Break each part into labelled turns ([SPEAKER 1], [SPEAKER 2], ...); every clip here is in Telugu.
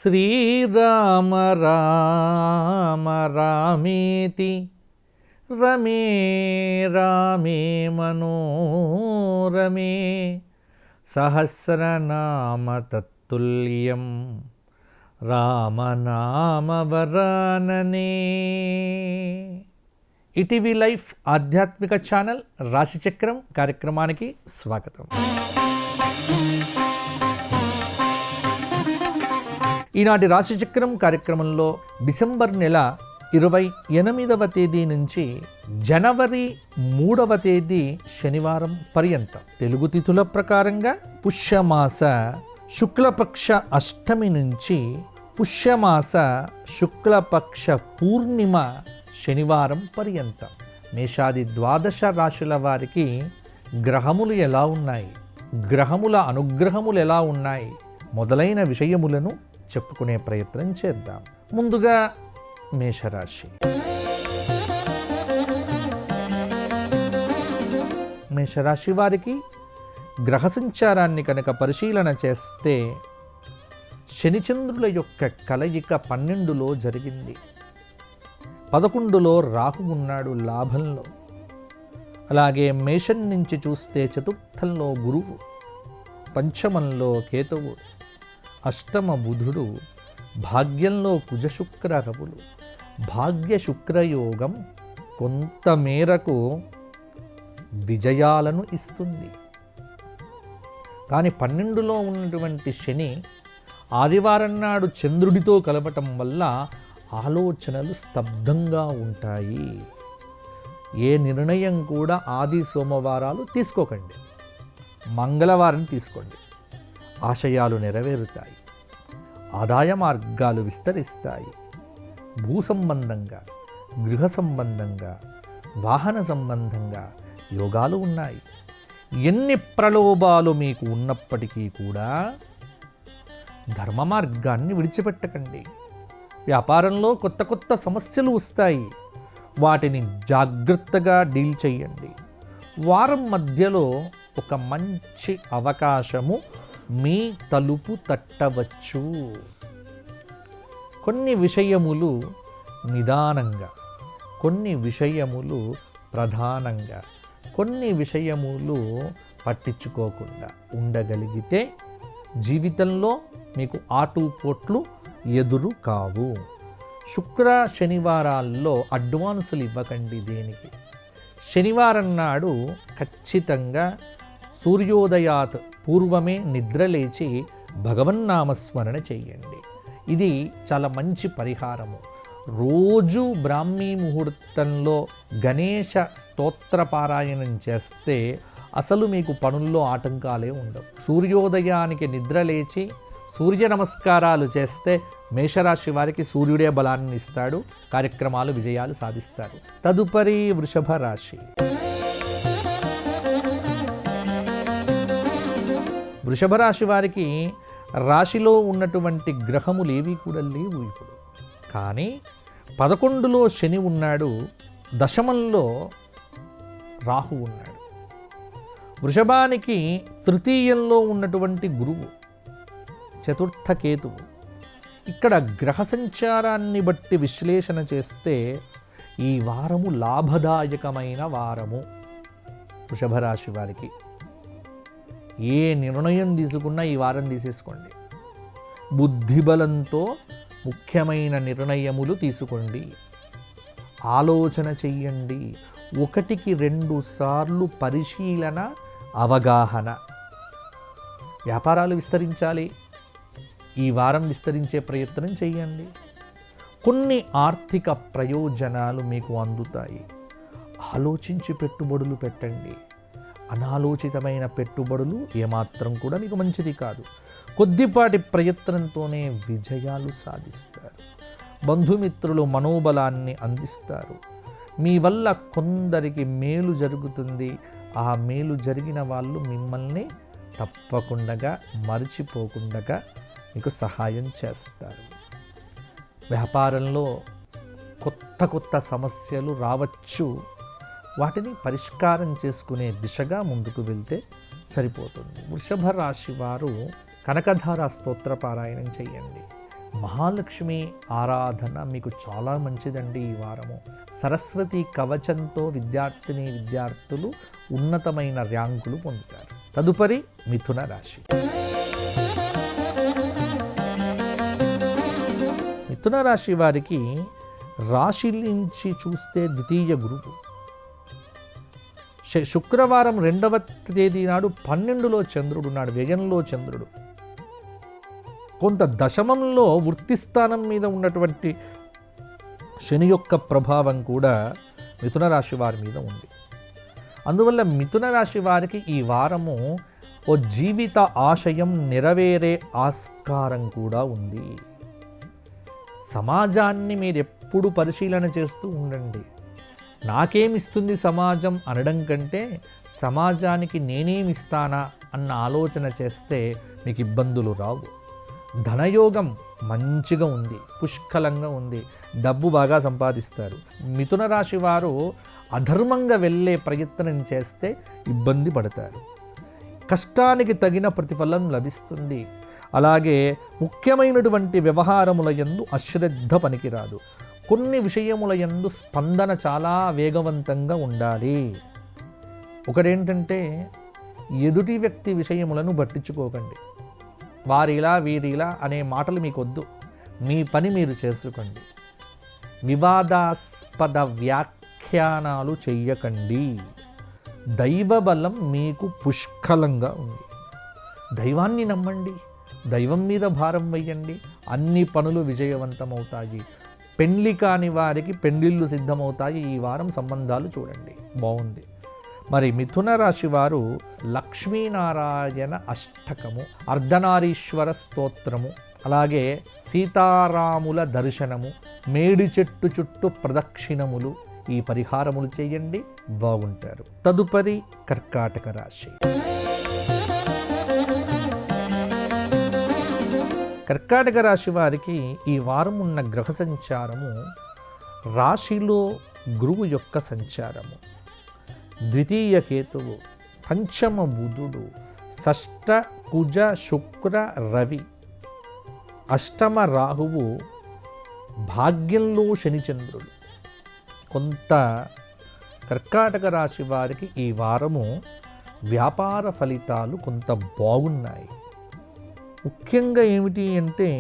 [SPEAKER 1] శ్రీరామ రామ రామేతి రమే రామే మనోరమే సహస్రనామ తత్తుల్యం రామనామ వరాననే. ఈటీవీ లైఫ్ ఆధ్యాత్మిక ఛానల్ రాశిచక్రం కార్యక్రమానికి స్వాగతం. ఈనాటి రాశిచక్రం కార్యక్రమంలో డిసెంబర్ నెల 28వ తేదీ నుంచి జనవరి 3వ తేదీ శనివారం పర్యంతం తెలుగు తిథుల ప్రకారంగా పుష్యమాస శుక్లపక్ష అష్టమి నుంచి పుష్యమాస శుక్లపక్ష పూర్ణిమ శనివారం పర్యంతం మేషాది ద్వాదశ రాశుల వారికి గ్రహములు ఎలా ఉన్నాయి, గ్రహముల అనుగ్రహములు ఎలా ఉన్నాయి మొదలైన విషయములను చెప్పుకునే ప్రయత్నం చేద్దాం. ముందుగా మేషరాశి. మేషరాశి వారికి గ్రహ సంచారాన్ని కనుక పరిశీలన చేస్తే శనిచంద్రుల యొక్క కలయిక 12లో జరిగింది. 11లో రాహు ఉన్నాడు లాభంలో. అలాగే మేషం నుంచి చూస్తే చతుర్థంలో గురువు, పంచమంలో కేతువు, అష్టమ బుధుడు, భాగ్యంలో కుజశుక్ర రవులు. భాగ్య శుక్రయోగం కొంతమేరకు విజయాలను ఇస్తుంది. కానీ 12లో ఉన్నటువంటి శని ఆదివారం నాడు చంద్రుడితో కలపటం వల్ల ఆలోచనలు స్తబ్దంగా ఉంటాయి. ఏ నిర్ణయం కూడా ఆది సోమవారాలు తీసుకోకండి, మంగళవారం తీసుకోండి. ఆశయాలు నెరవేరుతాయి, ఆదాయ మార్గాలు విస్తరిస్తాయి. భూ సంబంధంగా, గృహ సంబంధంగా, వాహన సంబంధంగా యోగాలు ఉన్నాయి. ఎన్ని ప్రలోభాలు మీకు ఉన్నప్పటికీ కూడా ధర్మ మార్గాన్ని విడిచిపెట్టకండి. వ్యాపారంలో కొత్త కొత్త సమస్యలు వస్తాయి, వాటిని జాగ్రత్తగా డీల్ చేయండి. వారం మధ్యలో ఒక మంచి అవకాశము మీ తలుపు తట్టవచ్చు. కొన్ని విషయములు నిదానంగా, కొన్ని విషయములు ప్రధానంగా, కొన్ని విషయములు పట్టించుకోకుండా ఉండగలిగితే జీవితంలో మీకు ఆటుపోట్లు ఎదురు కావు. శుక్ర శనివారాల్లో అడ్వాన్సులు ఇవ్వకండి దేనికి. శనివారం నాడు ఖచ్చితంగా సూర్యోదయాత్ పూర్వమే నిద్రలేచి భగవన్నామస్మరణ చెయ్యండి. ఇది చాలా మంచి పరిహారము. రోజు బ్రాహ్మీ ముహూర్తంలో గణేశ స్తోత్ర పారాయణం చేస్తే అసలు మీకు పనుల్లో ఆటంకాలే ఉండవు. సూర్యోదయానికి నిద్రలేచి సూర్య నమస్కారాలు చేస్తే మేషరాశి వారికి సూర్యుడే బలాన్ని ఇస్తాడు, కార్యక్రమాలు విజయాలు సాధిస్తారు. తదుపరి వృషభ రాశి. వృషభ రాశి వారికి రాశిలో ఉన్నటువంటి గ్రహములు ఏవి కూడా లేవు ఇప్పుడు. కానీ 11లో శని ఉన్నాడు, దశమంలో రాహు ఉన్నాడు. వృషభానికి తృతీయంలో ఉన్నటువంటి గురువు, చతుర్థ కేతువు. ఇక్కడ గ్రహ సంచారాన్ని బట్టి విశ్లేషణ చేస్తే ఈ వారము లాభదాయకమైన వారము వృషభ రాశి వారికి. ఏ నిర్ణయం తీసుకున్నా ఈ వారం తీసేసుకోండి. బుద్ధిబలంతో ముఖ్యమైన నిర్ణయములు తీసుకోండి, ఆలోచన చెయ్యండి. 1కి 2 సార్లు పరిశీలన, అవగాహన. వ్యాపారాలు విస్తరించాలి, ఈ వారం విస్తరించే ప్రయత్నం చేయండి. కొన్ని ఆర్థిక ప్రయోజనాలు మీకు అందుతాయి. ఆలోచించి పెట్టుబడులు పెట్టండి. అనాలోచితమైన పెట్టుబడులు ఏమాత్రం కూడా మీకు మంచిది కాదు. కొద్దిపాటి ప్రయత్నంతోనే విజయాలు సాధిస్తారు. బంధుమిత్రులు మనోబలాన్ని అందిస్తారు. మీ వల్ల కొందరికి మేలు జరుగుతుంది. ఆ మేలు జరిగిన వాళ్ళు మిమ్మల్ని తప్పకుండా మరిచిపోకుండా మీకు సహాయం చేస్తారు. వ్యాపారంలో కొత్త కొత్త సమస్యలు రావచ్చు, వాటిని పరిష్కారం చేసుకునే దిశగా ముందుకు వెళ్తే సరిపోతుంది. వృషభ రాశి వారు కనకధార స్తోత్ర పారాయణం చేయండి. మహాలక్ష్మి ఆరాధన మీకు చాలా మంచిదండి. ఈ వారము సరస్వతి కవచంతో విద్యార్థులు ఉన్నతమైన ర్యాంకులు పొందుతారు. తదుపరి మిథున రాశి. మిథున రాశి వారికి రాశి నుంచి చూస్తే ద్వితీయ గురువు శుక్రవారం 2వ తేదీ నాడు 12లో చంద్రుడు ఉన్నాడు, వ్యయంలో చంద్రుడు. కొంత దశమంలో వృత్తి స్థానం మీద ఉన్నటువంటి శని యొక్క ప్రభావం కూడా మిథున రాశి వారి మీద ఉంది. అందువల్ల మిథున రాశి వారికి ఈ వారము ఓ జీవిత ఆశయం నెరవేరే ఆస్కారం కూడా ఉంది. సమాజాన్ని మీరు ఎప్పుడు పరిశీలన చేస్తూ ఉండండి. నాకేమిస్తుంది సమాజం అనడం కంటే సమాజానికి నేనేమిస్తానా అన్న ఆలోచన చేస్తే మీకు ఇబ్బందులు రావు. ధనయోగం మంచిగా ఉంది, పుష్కలంగా ఉంది, డబ్బు బాగా సంపాదిస్తారు. మిథున రాశి వారు అధర్మంగా వెళ్ళే ప్రయత్నం చేస్తే ఇబ్బంది పడతారు. కష్టానికి తగిన ప్రతిఫలం లభిస్తుంది. అలాగే ముఖ్యమైనటువంటి వ్యవహారముల యందు అశ్రద్ధ పనికిరాదు. కొన్ని విషయముల యందు స్పందన చాలా వేగవంతంగా ఉండాలి. ఒకటేంటంటే ఎదుటి వ్యక్తి విషయములను పట్టించుకోకండి. వారిలా వీరిలా అనే మాటలు మీకు వద్దు. మీ పని మీరు చేసుకోండి. వివాదాస్పద వ్యాఖ్యానాలు చెయ్యకండి. దైవ బలం మీకు పుష్కలంగా ఉంది. దైవాన్ని నమ్మండి, దైవం మీద భారం వేయండి. అన్ని పనులు విజయవంతమవుతాయి. పెళ్లి కాని వారికి పెళ్లిళ్ళు సిద్ధమవుతాయి. ఈ వారం సంబంధాలు చూడండి, బాగుంది. మరి మిథున రాశి వారు లక్ష్మీనారాయణ అష్టకము, అర్ధనారీశ్వర స్తోత్రము, అలాగే సీతారాముల దర్శనము, మేడి చెట్టు చుట్టూ ప్రదక్షిణములు, ఈ పరిహారములు చేయండి, బాగుంటారు. తదుపరి కర్కాటక రాశి. కర్కాటక రాశి వారికి ఈ వారం ఉన్న గ్రహ సంచారము రాశిలో గురువు యొక్క సంచారము, ద్వితీయ కేతువు, పంచమ బుధుడు, షష్ఠ కుజ శుక్ర రవి, అష్టమ రాహువు, భాగ్యంలో శనిచంద్రుడు. కొంత కర్కాటక రాశి వారికి ఈ వారము వ్యాపార ఫలితాలు కొంత బాగున్నాయి. ముఖ్యంగా ఏమిటి అంటే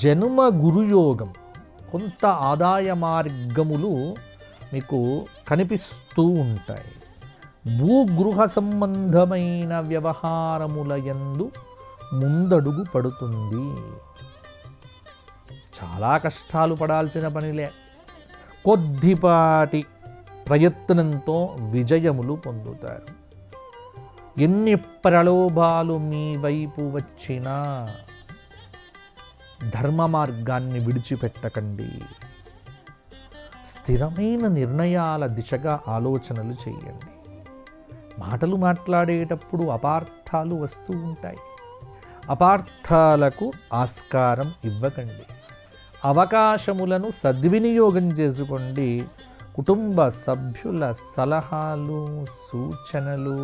[SPEAKER 1] జన్మ గురుయోగం, కొంత ఆదాయ మార్గములు మీకు కనిపిస్తూ ఉంటాయి. భూగృహ సంబంధమైన వ్యవహారముల యందు ముందడుగు పడుతుంది. చాలా కష్టాలు పడాల్సిన పనిలే. కొద్దిపాటి ప్రయత్నంతో విజయములు పొందుతారు. ఎన్ని ప్రలోభాలు మీ వైపు వచ్చినా ధర్మ మార్గాన్ని విడిచిపెట్టకండి. స్థిరమైన నిర్ణయాల దిశగా ఆలోచనలు చేయండి. మాటలు మాట్లాడేటప్పుడు అపార్థాలు వస్తూ ఉంటాయి. అపార్థాలకు ఆస్కారం ఇవ్వకండి. అవకాశములను సద్వినియోగం చేసుకోండి. కుటుంబ సభ్యుల సలహాలు, సూచనలు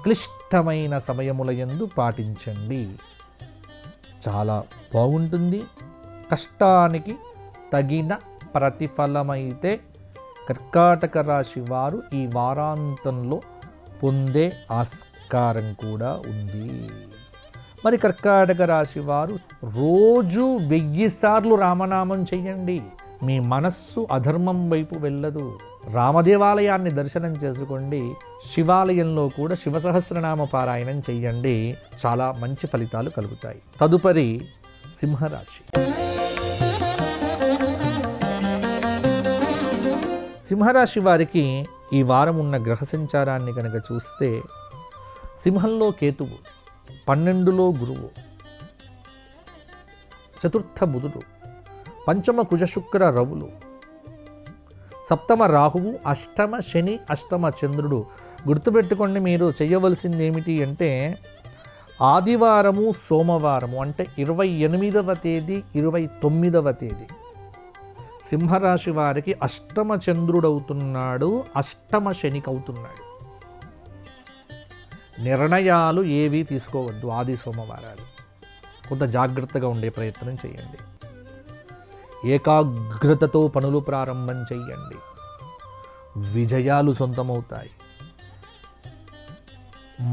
[SPEAKER 1] క్లిష్టమైన సమయముల యందు పాటించండి, చాలా బాగుంటుంది. కష్టానికి తగిన ప్రతిఫలమైతే కర్కాటక రాశి వారు ఈ వారాంతంలో పొందే ఆస్కారం కూడా ఉంది. మరి కర్కాటక రాశి వారు రోజు 1000 సార్లు రామనామం చెయ్యండి. మీ మనస్సు అధర్మం వైపు వెళ్ళదు. రామదేవాలయాన్ని దర్శనం చేసుకోండి. శివాలయంలో కూడా శివసహస్రనామ పారాయణం చెయ్యండి, చాలా మంచి ఫలితాలు కలుగుతాయి. తదుపరి సింహరాశి. సింహరాశి వారికి ఈ వారం ఉన్న గ్రహ సంచారాన్ని కనుక చూస్తే సింహంలో కేతువు, 12లో గురువు, చతుర్థ బుధుడు, పంచమ కుజ శుక్ర రవులు, సప్తమ రాహువు, అష్టమ శని, అష్టమ చంద్రుడు. గుర్తుపెట్టుకోండి, మీరు చేయవలసింది ఏమిటి అంటే ఆదివారము సోమవారము అంటే 28వ తేదీ 29వ తేదీ సింహరాశి వారికి అష్టమ చంద్రుడవుతున్నాడు, అష్టమ శనికి అవుతున్నాడు. నిర్ణయాలు ఏవి తీసుకోవద్దు ఆది సోమవారాలు. కొంత జాగ్రత్తగా ఉండే ప్రయత్నం చేయండి. ఏకాగ్రతతో పనులు ప్రారంభం చేయండి. విజయాలు సొంతమవుతాయి.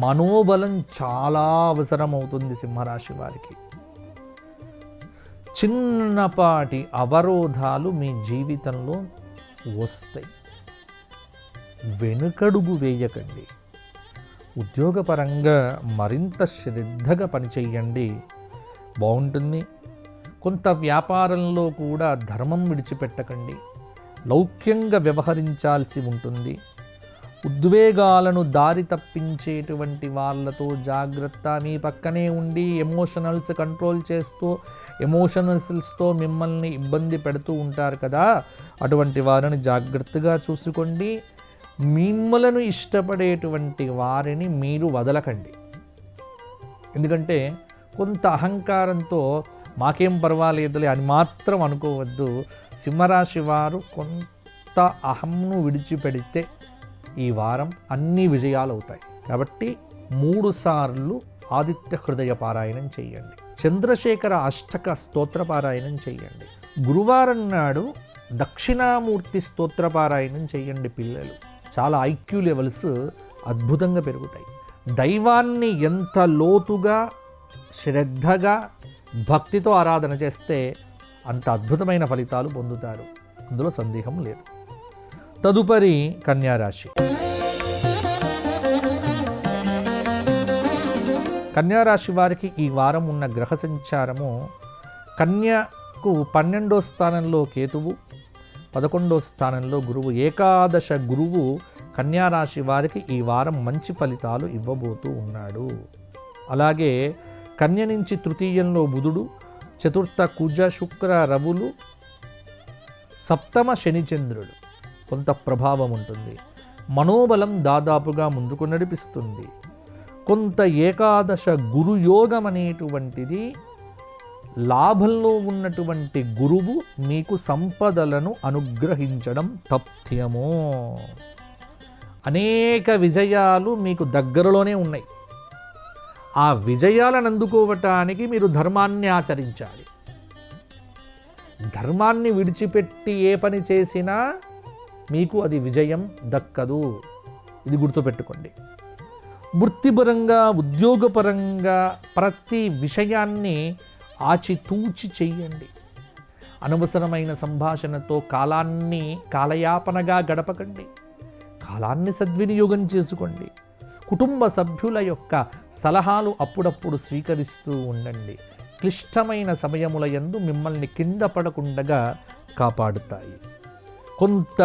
[SPEAKER 1] మనోబలం చాలా అవసరమవుతుంది సింహరాశి వారికి. చిన్నపాటి అవరోధాలు మీ జీవితంలో వస్తాయి. వెనుకడుగు వేయకండి. ఉద్యోగపరంగా మరింత శ్రద్ధగా పనిచేయండి, బాగుంటుంది. కొంత వ్యాపారంలో కూడా ధర్మం విడిచిపెట్టకండి. లౌక్యంగా వ్యవహరించాల్సి ఉంటుంది. ఉద్వేగాలను దారి తప్పించేటువంటి వాళ్ళతో జాగ్రత్త. మీ పక్కనే ఉండి ఎమోషనల్స్ కంట్రోల్ చేస్తూ ఎమోషనల్స్తో మిమ్మల్ని ఇబ్బంది పెడుతూ ఉంటారు కదా, అటువంటి వారిని జాగ్రత్తగా చూసుకోండి. మిమ్మలను ఇష్టపడేటువంటి వారిని మీరు వదలకండి. ఎందుకంటే కొంత అహంకారంతో మాకేం పర్వాలేదులే అని మాత్రం అనుకోవద్దు. సింహరాశి వారు కొంత అహంను విడిచిపెడితే ఈ వారం అన్ని విజయాలు అవుతాయి. కాబట్టి 3 సార్లు ఆదిత్య హృదయ పారాయణం చేయండి. చంద్రశేఖర అష్టక స్తోత్ర పారాయణం చేయండి. గురువారం నాడు దక్షిణామూర్తి స్తోత్ర పారాయణం చేయండి. పిల్లలు చాలా ఐక్యూ లెవెల్స్ అద్భుతంగా పెరుగుతాయి. దైవాన్ని ఎంత లోతుగా శ్రద్ధగా భక్తితో ఆరాధన చేస్తే అంత అద్భుతమైన ఫలితాలు పొందుతారు. అందులో సందేహం లేదు. తదుపరి కన్యారాశి. కన్యారాశి వారికి ఈ వారం ఉన్న గ్రహ సంచారము కన్యకు 12వ స్థానంలో కేతువు, 11వ స్థానంలో గురువు. ఏకాదశ గురువు కన్యారాశి వారికి ఈ వారం మంచి ఫలితాలు ఇవ్వబోతూ ఉన్నాడు. అలాగే కన్య నుంచి తృతీయంలో బుధుడు, చతుర్థ కుజ శుక్ర రవులు, సప్తమ శనిచంద్రుడు. కొంత ప్రభావం ఉంటుంది. మనోబలం దాదాపుగా ముందుకు నడిపిస్తుంది. కొంత ఏకాదశ గురుయోగం అనేటువంటిది, లాభంలో ఉన్నటువంటి గురువు మీకు సంపదలను అనుగ్రహించడం తథ్యము. అనేక విజయాలు మీకు దగ్గరలోనే ఉన్నాయి. ఆ విజయాలను అందుకోవటానికి మీరు ధర్మాన్ని ఆచరించాలి. ధర్మాన్ని విడిచిపెట్టి ఏ పని చేసినా మీకు అది విజయం దక్కదు. ఇది గుర్తుపెట్టుకోండి. వృత్తిపరంగా ఉద్యోగపరంగా ప్రతి విషయాన్ని ఆచితూచి చెయ్యండి. అనవసరమైన సంభాషణతో కాలయాపనగా గడపకండి. కాలాన్ని సద్వినియోగం చేసుకోండి. కుటుంబ సభ్యుల యొక్క సలహాలు అప్పుడప్పుడు స్వీకరిస్తూ ఉండండి. క్లిష్టమైన సమయముల యందు మిమ్మల్ని కింద పడకుండా కాపాడుతాయి. కొంత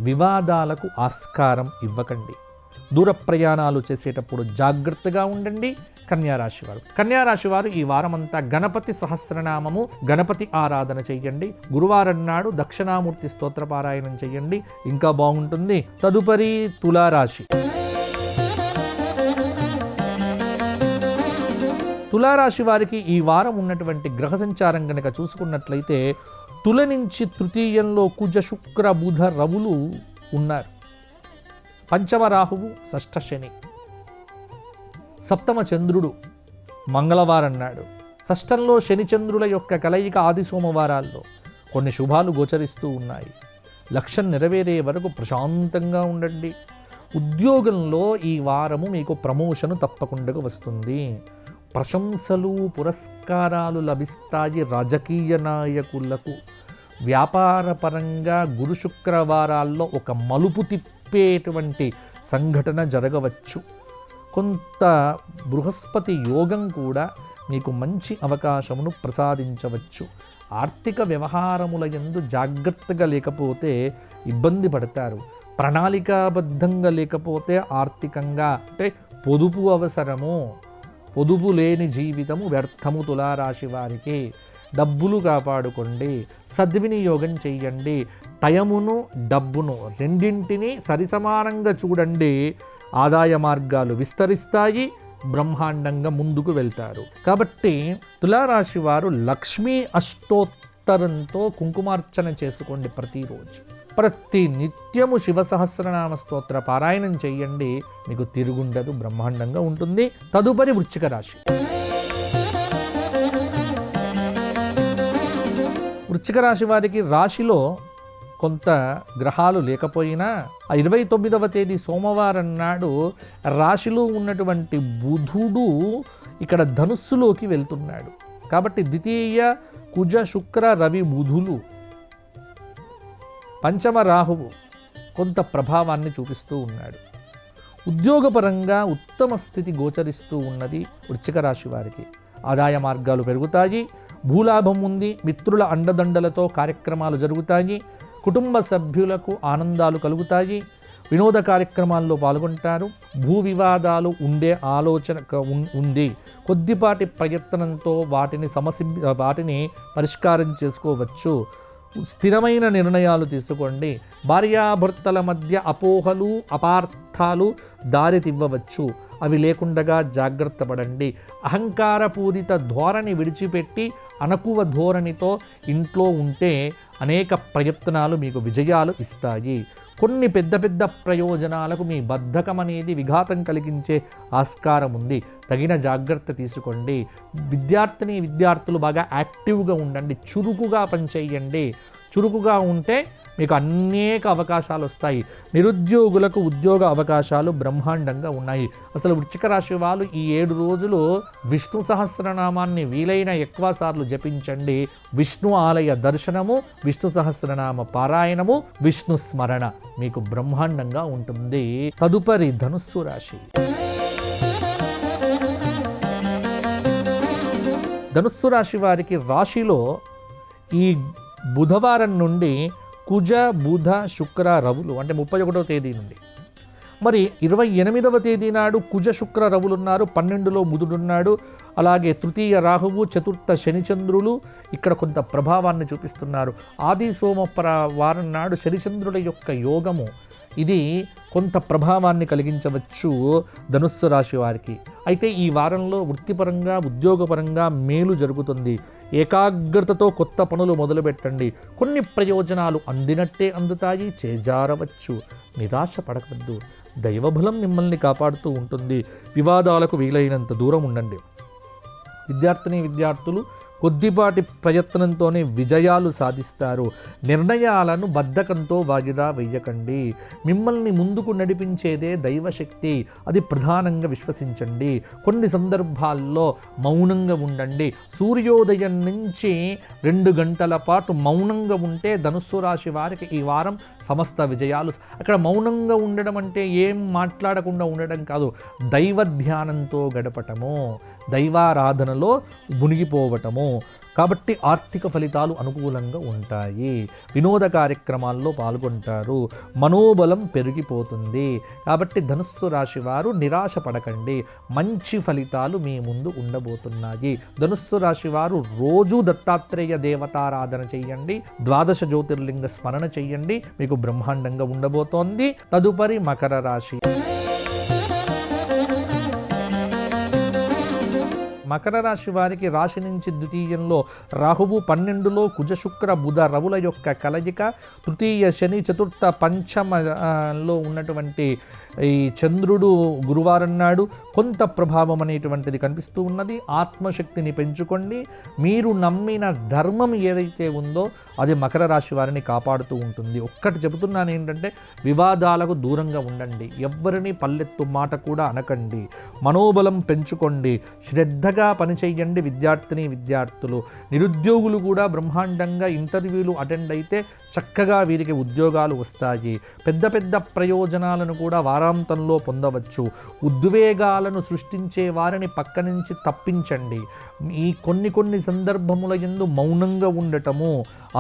[SPEAKER 1] వివాదాలకు ఆస్కారం ఇవ్వకండి. దూర ప్రయాణాలు చేసేటప్పుడు జాగ్రత్తగా ఉండండి. కన్యారాశి వారు ఈ వారమంతా గణపతి సహస్రనామము, గణపతి ఆరాధన చెయ్యండి. గురువారం నాడు దక్షిణామూర్తి స్తోత్ర పారాయణం చెయ్యండి, ఇంకా బాగుంటుంది. తదుపరి తులారాశి. తులారాశి వారికి ఈ వారం ఉన్నటువంటి గ్రహ సంచారం కనుక చూసుకున్నట్లయితే తుల నుంచి తృతీయంలో కుజ శుక్ర బుధ రవులు ఉన్నారు. పంచమ రాహువు, షష్ఠ శని, సప్తమ చంద్రుడు మంగళవారం నాడు, షష్ఠంలో శనిచంద్రుల యొక్క కలయిక ఆది సోమవారాల్లో కొన్ని శుభాలు గోచరిస్తూ ఉన్నాయి. లక్ష్యం నెరవేరే వరకు ప్రశాంతంగా ఉండండి. ఉద్యోగంలో ఈ వారము మీకు ప్రమోషను తప్పకుండా వస్తుంది. ప్రశంసలు పురస్కారాలు లభిస్తాయి. రాజకీయ నాయకులకు వ్యాపారపరంగా గురు శుక్రవారాల్లో ఒక మలుపు తిప్పేటువంటి సంఘటన జరగవచ్చు. కొంత బృహస్పతి యోగం కూడా మీకు మంచి అవకాశమును ప్రసాదించవచ్చు. ఆర్థిక వ్యవహారముల యందు జాగ్రత్తగా లేకపోతే ఇబ్బంది పడతారు. ప్రణాళికాబద్ధంగా లేకపోతే ఆర్థికంగా అంటే పొదుపు అవసరము. పొదుపు లేని జీవితము వ్యర్థము. తులారాశి వారికి డబ్బులు కాపాడుకోండి, సద్వినియోగం చెయ్యండి. టైమును డబ్బును రెండింటినీ సరిసమానంగా చూడండి. ఆదాయ మార్గాలు విస్తరిస్తాయి, బ్రహ్మాండంగా ముందుకు వెళ్తారు. కాబట్టి తులారాశి వారు లక్ష్మీ అష్టోత్తరంతో కుంకుమార్చన చేసుకోండి. ప్రతి నిత్యము శివ సహస్రనామ స్తోత్ర పారాయణం చెయ్యండి, మీకు తిరుగుండదు, బ్రహ్మాండంగా ఉంటుంది. తదుపరి వృశ్చిక రాశి. వృశ్చిక రాశి వారికి రాశిలో కొంత గ్రహాలు లేకపోయినా ఆ 29వ తేదీ సోమవారం నాడు రాశిలో ఉన్నటువంటి బుధుడు ఇక్కడ ధనుస్సులోకి వెళ్తున్నాడు. కాబట్టి ద్వితీయ కుజ శుక్ర రవి బుధులు, పంచమ రాహువు కొంత ప్రభావాన్ని చూపిస్తూ ఉన్నాడు. ఉద్యోగపరంగా ఉత్తమ స్థితి గోచరిస్తూ ఉన్నది వృశ్చిక రాశి వారికి. ఆదాయ మార్గాలు పెరుగుతాయి, భూలాభం ఉంది, మిత్రుల అండదండలతో కార్యక్రమాలు జరుగుతాయి, కుటుంబ సభ్యులకు ఆనందాలు కలుగుతాయి, వినోద కార్యక్రమాల్లో పాల్గొంటారు, భూ వివాదాలు ఉండే ఆలోచన ఉంది. కొద్దిపాటి ప్రయత్నంతో వాటిని పరిష్కారం చేసుకోవచ్చు. స్థిరమైన నిర్ణయాలు తీసుకోండి. భార్యాభర్తల మధ్య అపోహలు అపార్థాలు దారితివ్వవచ్చు, అవి లేకుండా జాగ్రత్త పడండి. అహంకారపూరిత ధోరణి విడిచిపెట్టి అణకువ ధోరణితో ఇంట్లో ఉంటే అనేక ప్రయత్నాలు మీకు విజయాలు ఇస్తాయి. కొన్ని పెద్ద పెద్ద ప్రయోజనాలకు మీ బద్ధకం అనేది విఘాతం కలిగించే ఆస్కారం ఉంది. తగిన జాగ్రత్త తీసుకోండి. విద్యార్థులు బాగా యాక్టివ్గా ఉండండి, చురుకుగా పనిచేయండి. చురుకుగా ఉంటే మీకు అనేక అవకాశాలు వస్తాయి. నిరుద్యోగులకు ఉద్యోగ అవకాశాలు బ్రహ్మాండంగా ఉన్నాయి. అసలు వృశ్చిక రాశి వాళ్ళు ఈ 7 రోజులు విష్ణు సహస్రనామాన్ని వీలైన ఎక్కువ సార్లు జపించండి. విష్ణు ఆలయ దర్శనము, విష్ణు సహస్రనామ పారాయణము, విష్ణు స్మరణ మీకు బ్రహ్మాండంగా ఉంటుంది. తదుపరి ధనుస్సు రాశి. ధనుస్సు రాశి వారికి రాశిలో ఈ బుధవారం నుండి కుజ బుధ శుక్ర రవులు, అంటే 31వ తేదీ నుండి, మరి 28వ తేదీ నాడు కుజ శుక్ర రవులు ఉన్నారు, 12లో బుధుడున్నాడు. అలాగే తృతీయ రాహువు, చతుర్థ శనిచంద్రులు ఇక్కడ కొంత ప్రభావాన్ని చూపిస్తున్నారు. ఆది వారం నాడు శనిచంద్రుల యొక్క యోగము ఇది కొంత ప్రభావాన్ని కలిగించవచ్చు ధనుస్సు రాశి వారికి. అయితే ఈ వారంలో వృత్తిపరంగా ఉద్యోగపరంగా మేలు జరుగుతుంది. ఏకాగ్రతతో కొత్త పనులు మొదలుపెట్టండి. కొన్ని ప్రయోజనాలు అందినట్టే అందుతాయి, చేజారవచ్చు. నిరాశ పడవద్దు, దైవబలం మిమ్మల్ని కాపాడుతూ ఉంటుంది. వివాదాలకు వీలైనంత దూరం ఉండండి. విద్యార్థులు కొద్దిపాటి ప్రయత్నంతోనే విజయాలు సాధిస్తారు. నిర్ణయాలను బద్ధకంతో వాయిదా వేయకండి. మిమ్మల్ని ముందుకు నడిపించేదే దైవశక్తి, అది ప్రధానంగా విశ్వసించండి. కొన్ని సందర్భాల్లో మౌనంగా ఉండండి. సూర్యోదయం నుంచి 2 గంటల పాటు మౌనంగా ఉంటే ధనుస్సు రాశి వారికి ఈ వారం సమస్త విజయాలు. అక్కడ మౌనంగా ఉండడం అంటే ఏం మాట్లాడకుండా ఉండడం కాదు, దైవ ధ్యానంతో గడపటము, దైవారాధనలో మునిగిపోవటము. కాబట్టి ఆర్థిక ఫలితాలు అనుకూలంగా ఉంటాయి. వినోద కార్యక్రమాల్లో పాల్గొంటారు, మనోబలం పెరిగిపోతుంది. కాబట్టి ధనుస్సు రాశి వారు నిరాశ పడకండి, మంచి ఫలితాలు మీ ముందు ఉండబోతున్నాయి. ధనుస్సు రాశి వారు రోజు దత్తాత్రేయ దేవతారాధన చెయ్యండి, 12 జ్యోతిర్లింగ స్మరణ చెయ్యండి, మీకు బ్రహ్మాండంగా ఉండబోతోంది. తదుపరి మకర రాశి. మకర రాశి వారికి రాశి నుంచి ద్వితీయంలో రాహువు, 12లో కుజ శుక్ర బుధ రవుల యొక్క కలయిక, తృతీయ శని, చతుర్థ పంచమలో ఉన్నటువంటి ఈ చంద్రుడు గురువారం నాడు కొంత ప్రభావం అనేటువంటిది కనిపిస్తూ ఉన్నది. ఆత్మశక్తిని పెంచుకోండి. మీరు నమ్మిన ధర్మం ఏదైతే ఉందో అది మకర రాశి వారిని కాపాడుతూ ఉంటుంది. ఒక్కటి చెబుతున్నాను ఏంటంటే, వివాదాలకు దూరంగా ఉండండి. ఎవ్వరిని పల్లెత్తు మాట కూడా అనకండి. మనోబలం పెంచుకోండి. శ్రద్ధగా పనిచేయండి. విద్యార్థులు, నిరుద్యోగులు కూడా బ్రహ్మాండంగా ఇంటర్వ్యూలు అటెండ్ అయితే చక్కగా వీరికి ఉద్యోగాలు వస్తాయి. పెద్ద పెద్ద ప్రయోజనాలను కూడా వారాంతంలో పొందవచ్చు. ఉద్వేగాలను సృష్టించే వారిని పక్క నుంచి తప్పించండి. ఈ కొన్ని సందర్భముల యందు మౌనంగా ఉండటము,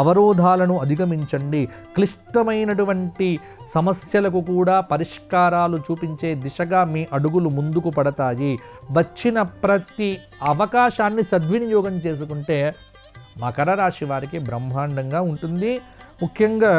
[SPEAKER 1] అవరోధాలను అధిగమించండి. క్లిష్టమైనటువంటి సమస్యలకు కూడా పరిష్కారాలు చూపించే దిశగా మీ అడుగులు ముందుకు పడతాయి. వచ్చిన ప్రతి అవకాశాన్ని సద్వినియోగం చేసుకుంటే మకర రాశి వారికి బ్రహ్మాండంగా ఉంటుంది. ముఖ్యంగా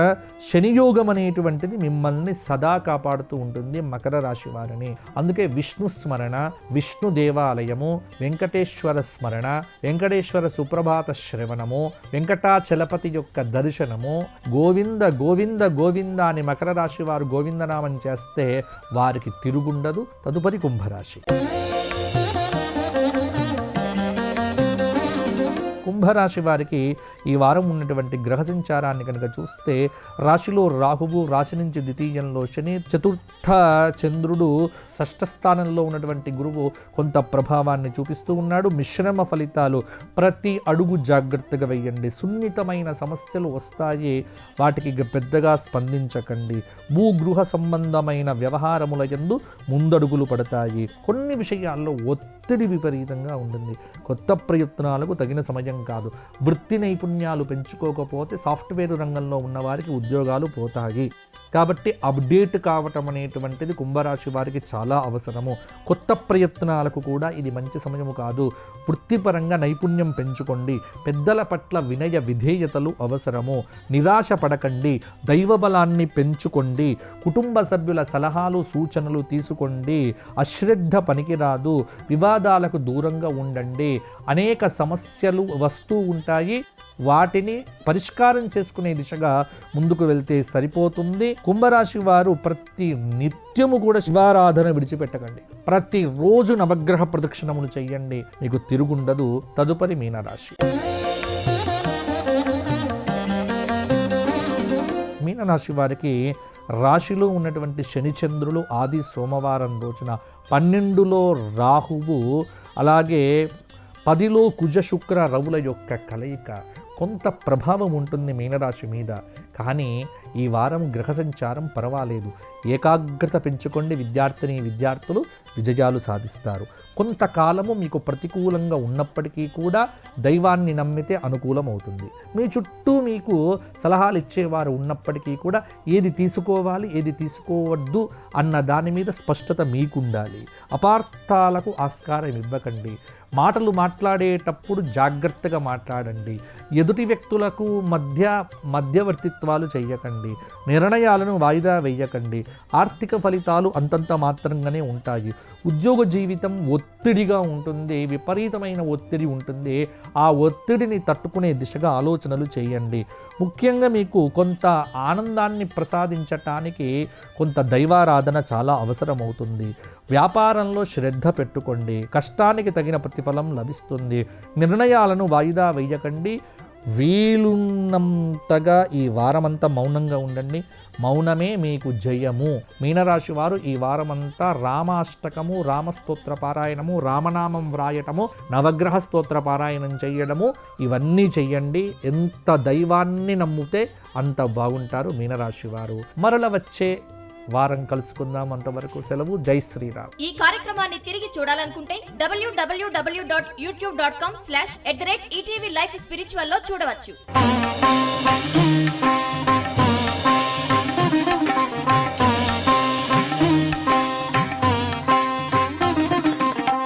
[SPEAKER 1] శనియోగం అనేటువంటిది మిమ్మల్ని సదా కాపాడుతూ ఉంటుంది మకర రాశి వారిని. అందుకే విష్ణు స్మరణ, విష్ణు దేవాలయము, వెంకటేశ్వర స్మరణ, వెంకటేశ్వర సుప్రభాత శ్రవణము, వెంకటాచలపతి యొక్క దర్శనము, గోవింద గోవింద గోవింద అని మకర రాశి వారు గోవిందనామం చేస్తే వారికి తిరుగుండదు. తదుపరి కుంభరాశి. కుంభరాశి వారికి ఈ వారం ఉన్నటువంటి గ్రహ సంచారాన్ని కనుక చూస్తే రాశిలో రాహువు, రాశి నుంచి ద్వితీయంలో శని, చతుర్థ చంద్రుడు, షష్ఠ స్థానంలో ఉన్నటువంటి గురువు కొంత ప్రభావాన్ని చూపిస్తూ ఉన్నాడు. మిశ్రమ ఫలితాలు. ప్రతి అడుగు జాగ్రత్తగా వేయండి. సున్నితమైన సమస్యలు వస్తాయి, వాటికి పెద్దగా స్పందించకండి. భూగృహ సంబంధమైన వ్యవహారముల యందు ముందడుగులు పడతాయి. కొన్ని విషయాల్లో ఒత్తిడి విపరీతంగా ఉంటుంది. కొత్త ప్రయత్నాలకు తగిన సమయం కాదు. వృత్తి నైపుణ్యాలు పెంచుకోకపోతే సాఫ్ట్వేర్ రంగంలో ఉన్నవారికి ఉద్యోగాలు పోతాయి. కాబట్టి అప్డేట్ కావటం అనేటువంటిది కుంభరాశి వారికి చాలా అవసరము. కొత్త ప్రయత్నాలకు కూడా ఇది మంచి సమయము కాదు. వృత్తిపరంగా నైపుణ్యం పెంచుకోండి. పెద్దల పట్ల వినయ విధేయతలు అవసరము. నిరాశ పడకండి. దైవబలాన్ని పెంచుకోండి. కుటుంబ సభ్యుల సలహాలు సూచనలు తీసుకోండి. అశ్రద్ధ పనికిరాదు. వివాదాలకు దూరంగా ఉండండి. అనేక సమస్యలు వస్తూ ఉంటాయి, వాటిని పరిష్కారం చేసుకునే దిశగా ముందుకు వెళ్తే సరిపోతుంది. కుంభరాశి వారు ప్రతి నిత్యము కూడా శివారాధన విడిచిపెట్టకండి. ప్రతిరోజు నవగ్రహ ప్రదక్షిణములు చెయ్యండి, మీకు తిరుగుండదు. తదుపరి మీనరాశి. మీనరాశి వారికి రాశిలో ఉన్నటువంటి శనిచంద్రులు ఆది సోమవారం రోజున 12లో రాహువు, అలాగే 10లో కుజ శుక్ర రవుల యొక్క కలయిక కొంత ప్రభావం ఉంటుంది మీనరాశి మీద. కానీ ఈ వారం గ్రహ సంచారం పర్వాలేదు. ఏకాగ్రత పెంచుకోండి. విద్యార్థులు విజయాలు సాధిస్తారు. కొంతకాలము మీకు ప్రతికూలంగా ఉన్నప్పటికీ కూడా దైవాన్ని నమ్మితే అనుకూలం అవుతుంది. మీ చుట్టూ మీకు సలహాలు ఇచ్చేవారు ఉన్నప్పటికీ కూడా ఏది తీసుకోవాలి, ఏది తీసుకోవద్దు అన్న దాని మీద స్పష్టత మీకుండాలి. అపార్థాలకు ఆస్కారం ఇవ్వకండి. మాటలు మాట్లాడేటప్పుడు జాగ్రత్తగా మాట్లాడండి. ఎదుటి వ్యక్తులకు మధ్యవర్తిత్వాలు చేయకండి. నిర్ణయాలను వాయిదా వేయకండి. ఆర్థిక ఫలితాలు అంతంత మాత్రంగానే ఉంటాయి. ఉద్యోగ జీవితం ఒత్తిడిగా ఉంటుంది. విపరీతమైన ఒత్తిడి ఉంటుంది. ఆ ఒత్తిడిని తట్టుకునే దిశగా ఆలోచనలు చేయండి. ముఖ్యంగా మీకు కొంత ఆనందాన్ని ప్రసాదించటానికి కొంత దైవారాధన చాలా అవసరమవుతుంది. వ్యాపారంలో శ్రద్ధ పెట్టుకోండి. కష్టానికి తగిన ప్రతిఫలం లభిస్తుంది. నిర్ణయాలను వాయిదా వేయకండి. వీలున్నంతగా ఈ వారమంతా మౌనంగా ఉండండి. మౌనమే మీకు జయము. మీనరాశి వారు ఈ వారమంతా రామాష్టకము, రామస్తోత్ర పారాయణము, రామనామం వ్రాయటము, నవగ్రహ స్తోత్ర పారాయణం చేయడము, ఇవన్నీ చెయ్యండి. ఎంత దైవాన్ని నమ్మితే అంత బాగుంటారు మీనరాశి వారు. మరల వచ్చే వారం కలుసుకుందాం. అంతవరకు సెలవు. జై శ్రీరామ్.
[SPEAKER 2] ఈ కార్యక్రమాన్ని తిరిగి చూడాలనుకుంటే www.youtube.com/@ETV Life Spiritual లో చూడవచ్చు.